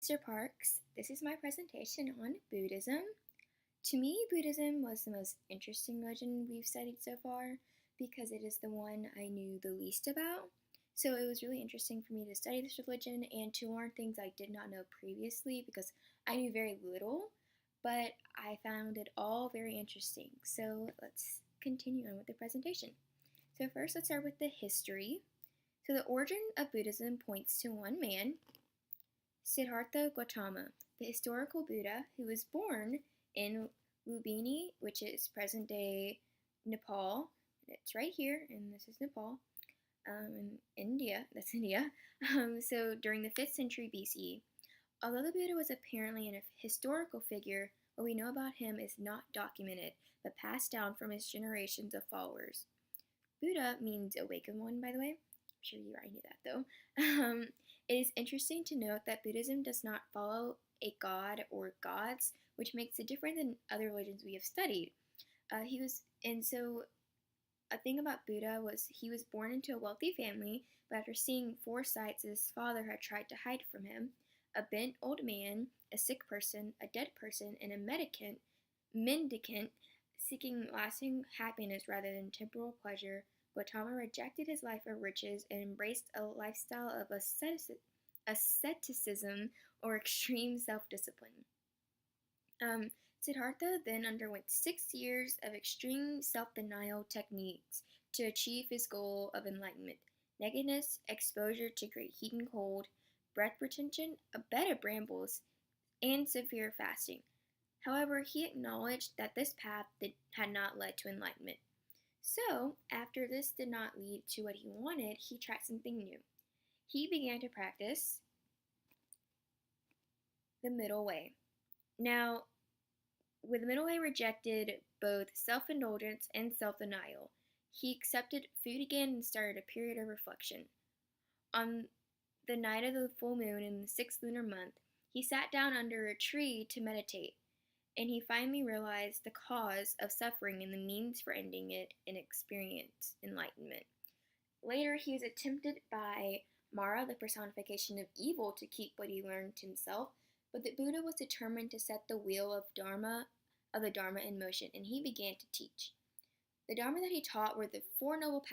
Mr. Parks. This is my presentation on Buddhism. To me, Buddhism was the most interesting religion we've studied so far because it is the one I knew the least about. So it was really interesting for me to study this religion and to learn things I did not know previously because I knew very little, but I found it all very interesting. So let's continue on with the presentation. So first, let's start with the history. So the origin of Buddhism points to one man, Siddhartha Gautama, the historical Buddha who was born in Lumbini, which is present day Nepal. It's right here, and this is Nepal. In India, that's India. So during the 5th century BCE, although the Buddha was apparently an historical figure, what we know about him is not documented, but passed down from his generations of followers. Buddha means awakened one, by the way. I'm sure you already knew that, though. It is interesting to note that Buddhism does not follow a god or gods, which makes it different than other religions we have studied. So a thing about Buddha was he was born into a wealthy family, but after seeing four sights his father had tried to hide from him, a bent old man, a sick person, a dead person, and a mendicant seeking lasting happiness rather than temporal pleasure, Gautama rejected his life of riches and embraced a lifestyle of asceticism or extreme self-discipline. Siddhartha then underwent 6 years of extreme self-denial techniques to achieve his goal of enlightenment: nakedness, exposure to great heat and cold, breath retention, a bed of brambles, and severe fasting. However, he acknowledged that this path had not led to enlightenment. So, after this did not lead to what he wanted, he tried something new. He began to practice the middle way. Now, with the middle way rejected both self-indulgence and self-denial, he accepted food again and started a period of reflection. On the night of the full moon in the 6th lunar month, he sat down under a tree to meditate, and he finally realized the cause of suffering and the means for ending it and experience enlightenment. Later, he was tempted by Mara, the personification of evil, to keep what he learned to himself, but the Buddha was determined to set the wheel of the Dharma in motion, and he began to teach. The Dharma that he taught were the Four Noble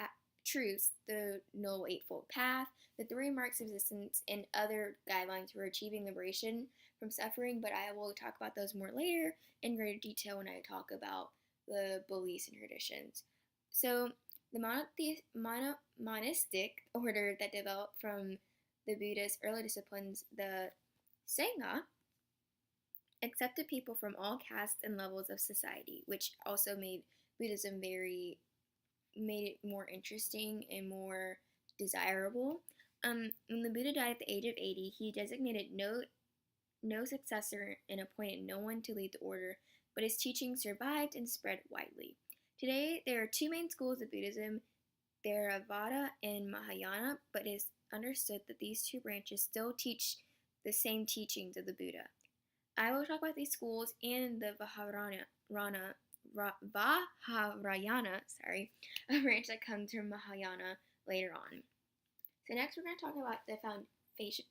Truths, the Noble Eightfold Path, the Three Marks of Existence, and other guidelines for achieving liberation from suffering, but I will talk about those more later in greater detail when I talk about the beliefs and traditions. So, the monistic order that developed from the Buddha's early disciplines, the Sangha, accepted people from all castes and levels of society, which also made Buddhism made it more interesting and more desirable. When the Buddha died at the age of 80, he designated no successor and appointed no one to lead the order, but his teachings survived and spread widely. Today, there are two main schools of Buddhism, Theravada and Mahayana, but it is understood that these two branches still teach the same teachings of the Buddha. I will talk about these schools and the Vajrayana, a branch that comes from Mahayana later on. So next we're going to talk about the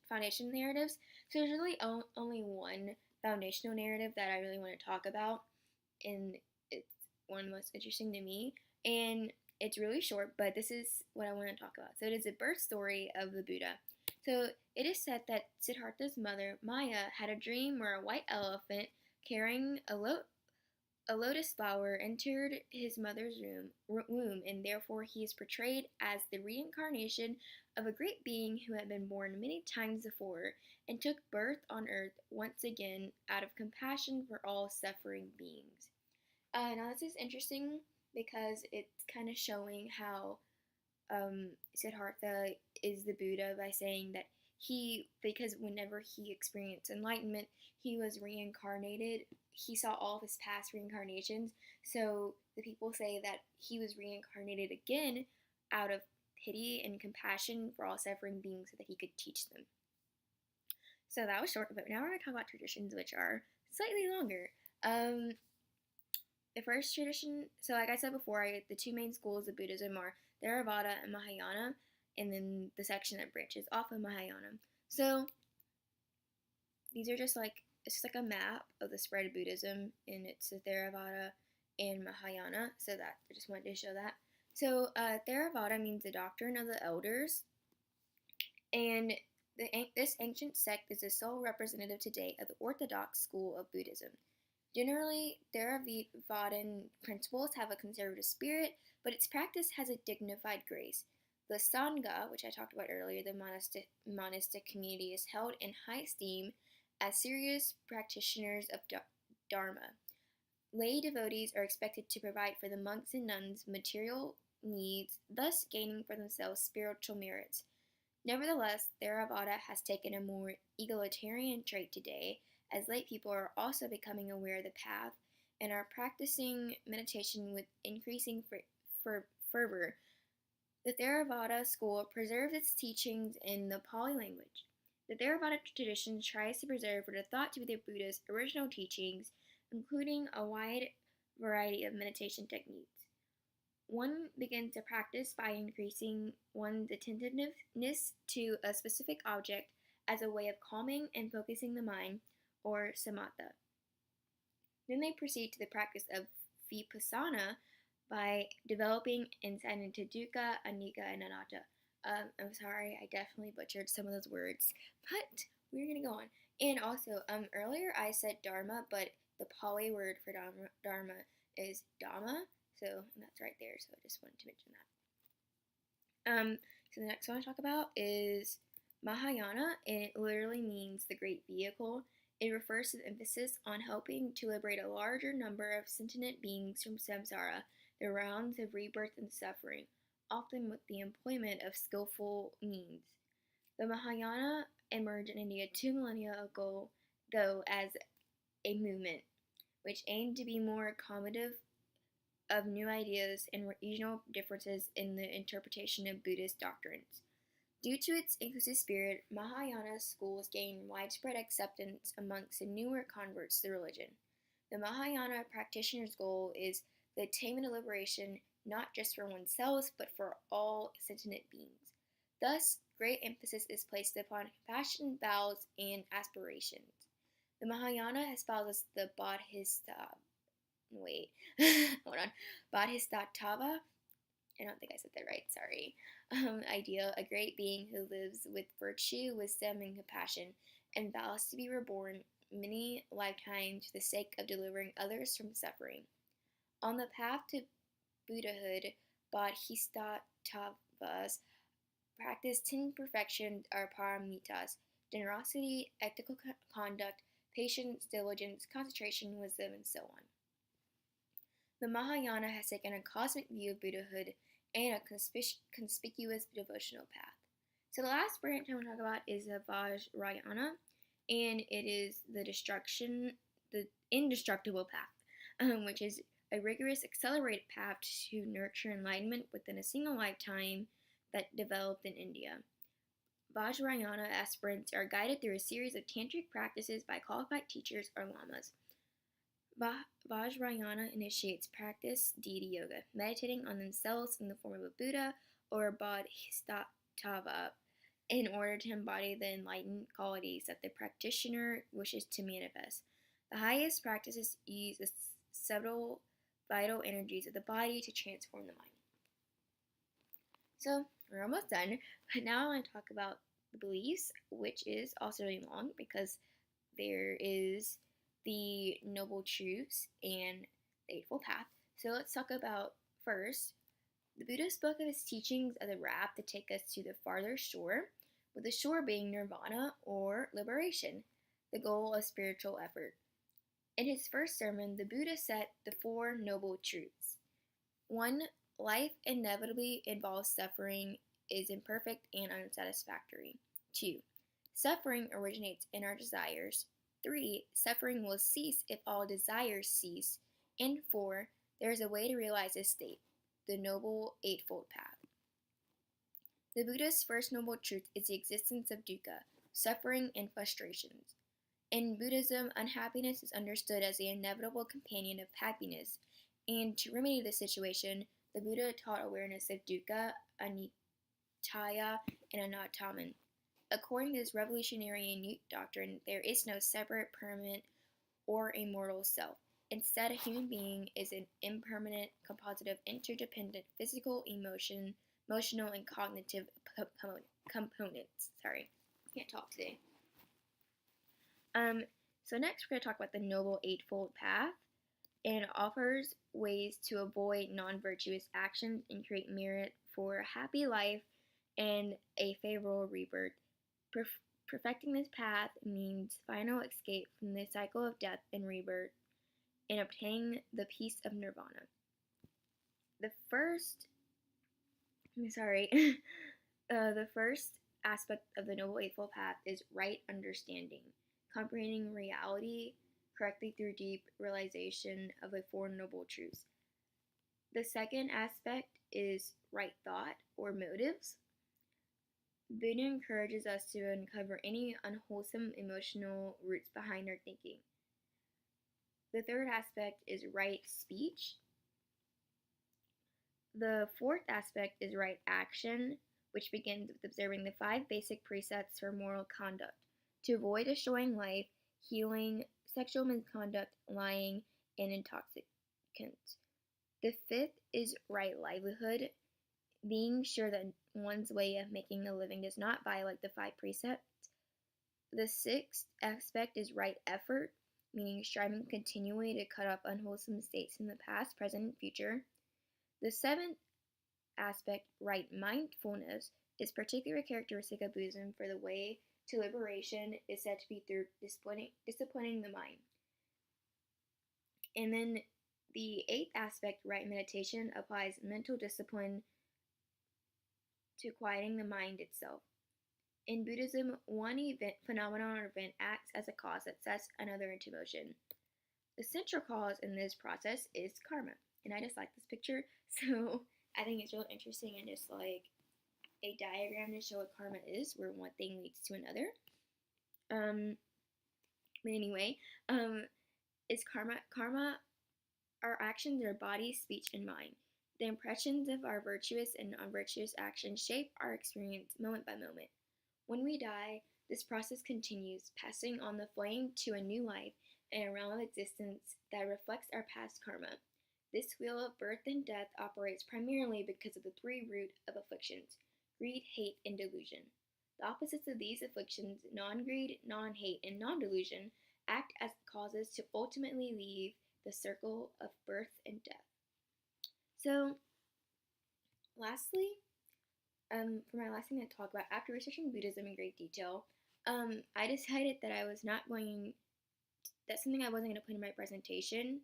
foundation narratives. So there's really only one foundational narrative that I really want to talk about, and it's one of the most interesting to me, and it's really short, but this is what I want to talk about. So it is the birth story of the Buddha. So it is said that Siddhartha's mother, Maya, had a dream where a white elephant carrying a lotus flower entered his mother's womb, and therefore he is portrayed as the reincarnation of a great being who had been born many times before and took birth on earth once again out of compassion for all suffering beings. Now this is interesting because it's kind of showing how Siddhartha is the Buddha by saying that because whenever he experienced enlightenment, he was reincarnated. He saw all of his past reincarnations. So the people say that he was reincarnated again out of pity and compassion for all suffering beings so that he could teach them. So that was short, but now we're going to talk about traditions, which are slightly longer. The first tradition, so like I said before, the two main schools of Buddhism are Theravada and Mahayana, and then the section that branches off of Mahayana. So these are just like it's just like a map of the spread of Buddhism, and it's the Theravada and Mahayana. So that I just wanted to show that. So Theravada means the doctrine of the elders, and this ancient sect is the sole representative today of the Orthodox school of Buddhism. Generally, Theravada principles have a conservative spirit, but its practice has a dignified grace. The Sangha, which I talked about earlier, the monastic community, is held in high esteem as serious practitioners of Dharma. Lay devotees are expected to provide for the monks and nuns material needs, thus gaining for themselves spiritual merits. Nevertheless, Theravada has taken a more egalitarian trait today, as lay people are also becoming aware of the path and are practicing meditation with increasing fervor. The Theravada school preserves its teachings in the Pali language. The Theravada tradition tries to preserve what are thought to be the Buddha's original teachings, including a wide variety of meditation techniques. One begins to practice by increasing one's attentiveness to a specific object as a way of calming and focusing the mind, or samatha. Then they proceed to the practice of vipassana by developing insight into dukkha, anicca, and anatta. I'm sorry, I definitely butchered some of those words, but we're gonna go on. And also, earlier I said dharma, but the Pali word for dharma is dhamma, so that's right there. So I just wanted to mention that. So the next one I talk about is Mahayana, and it literally means the great vehicle. It refers to the emphasis on helping to liberate a larger number of sentient beings from samsara, the rounds of rebirth and suffering, often with the employment of skillful means. The Mahayana emerged in India 2 millennia ago as a movement which aimed to be more accommodative of new ideas and regional differences in the interpretation of Buddhist doctrines. Due to its inclusive spirit, Mahayana schools gained widespread acceptance amongst the newer converts to the religion. The Mahayana practitioner's goal is the attainment of liberation not just for oneself, but for all sentient beings. Thus, great emphasis is placed upon compassion, vows, and aspirations. The Mahayana espouses the Bodhisattva, I don't think I said that right, sorry, ideal, a great being who lives with virtue, wisdom, and compassion, and vows to be reborn many lifetimes for the sake of delivering others from suffering. On the path to Buddhahood, Bodhisattvas practice 10 perfections or paramitas: generosity, ethical conduct, patience, diligence, concentration, wisdom, and so on. The Mahayana has taken a cosmic view of Buddhahood and a conspicuous devotional path. So the last branch I want to talk about is the Vajrayana, and it is the indestructible path, which is a rigorous, accelerated path to nurture enlightenment within a single lifetime that developed in India. Vajrayana aspirants are guided through a series of tantric practices by qualified teachers or lamas. Vajrayana initiates practice deity yoga, meditating on themselves in the form of a Buddha or a Bodhisattva in order to embody the enlightened qualities that the practitioner wishes to manifest. The highest practices use the subtle vital energies of the body to transform the mind. So, we're almost done, but now I want to talk about the beliefs, which is also really long because there is the Noble Truths and the Eightfold Path. So let's talk about first, the Buddha spoke of his teachings as a raft to take us to the farther shore, with the shore being nirvana or liberation, the goal of spiritual effort. In his first sermon, the Buddha set the Four Noble Truths. 1. Life inevitably involves suffering, is imperfect and unsatisfactory. 2. Suffering originates in our desires. 3. Suffering will cease if all desires cease. And 4. There is a way to realize this state, the Noble Eightfold Path. The Buddha's first noble truth is the existence of dukkha, suffering and frustrations. In Buddhism, unhappiness is understood as the inevitable companion of happiness, and to remedy the situation, the Buddha taught awareness of dukkha, anicca, and anatta. According to this revolutionary and new doctrine, there is no separate, permanent, or immortal self. Instead, a human being is an impermanent, composite of interdependent physical, emotional, and cognitive components. Sorry, I can't talk today. So next we're going to talk about the Noble Eightfold Path, and it offers ways to avoid non-virtuous actions and create merit for a happy life and a favorable rebirth. Perfecting this path means final escape from the cycle of death and rebirth and obtaining the peace of nirvana. The first aspect of the Noble Eightfold Path is right understanding, comprehending reality correctly through deep realization of the Four Noble Truths. The second aspect is right thought or motives. Buddha encourages us to uncover any unwholesome emotional roots behind our thinking. The third aspect is right speech. The fourth aspect is right action, which begins with observing the 5 basic precepts for moral conduct to avoid destroying life, healing, sexual misconduct, lying, and intoxicants. The fifth is right livelihood, being sure that one's way of making a living does not violate the 5 precepts. The sixth aspect is right effort, meaning striving continually to cut off unwholesome states in the past, present, and future. The seventh aspect, right mindfulness, is particular characteristic of Buddhism, for the way to liberation is said to be through disciplining the mind. And then the eighth aspect, right meditation, applies mental discipline to quieting the mind itself. In Buddhism, one phenomenon or event acts as a cause that sets another into motion. The central cause in this process is karma. And I just like this picture, so I think it's really interesting and just like a diagram to show what karma is, where one thing leads to another. But anyway, is karma, our actions are body, speech, and mind. The impressions of our virtuous and non-virtuous actions shape our experience moment by moment. When we die, this process continues, passing on the flame to a new life and a realm of existence that reflects our past karma. This wheel of birth and death operates primarily because of the 3 root of afflictions: greed, hate, and delusion. The opposites of these afflictions, non-greed, non-hate, and non-delusion, act as causes to ultimately leave the circle of birth and death. So, lastly, for my last thing to talk about, after researching Buddhism in great detail, I decided that that's something I wasn't going to put in my presentation.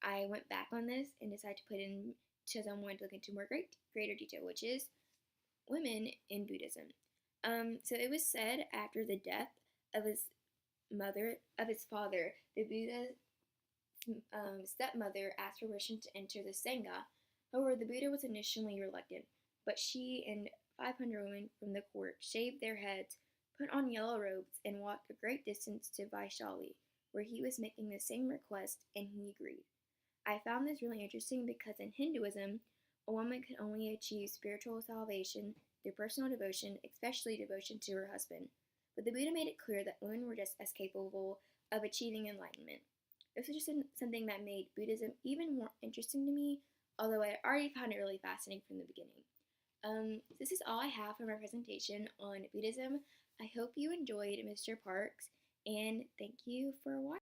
I went back on this and decided to put in, because I wanted to look into more greater detail, which is women in Buddhism. So it was said after the death of his father, the Buddha's stepmother asked for permission to enter the Sangha. However, the Buddha was initially reluctant, but she and 500 women from the court shaved their heads, put on yellow robes, and walked a great distance to Vaishali, where he was making the same request, and he agreed. I found this really interesting because in Hinduism, a woman could only achieve spiritual salvation through personal devotion, especially devotion to her husband. But the Buddha made it clear that women were just as capable of achieving enlightenment. This was just something that made Buddhism even more interesting to me, although I already found it really fascinating from the beginning. This is all I have for my presentation on Buddhism. I hope you enjoyed, Mr. Parks, and thank you for watching.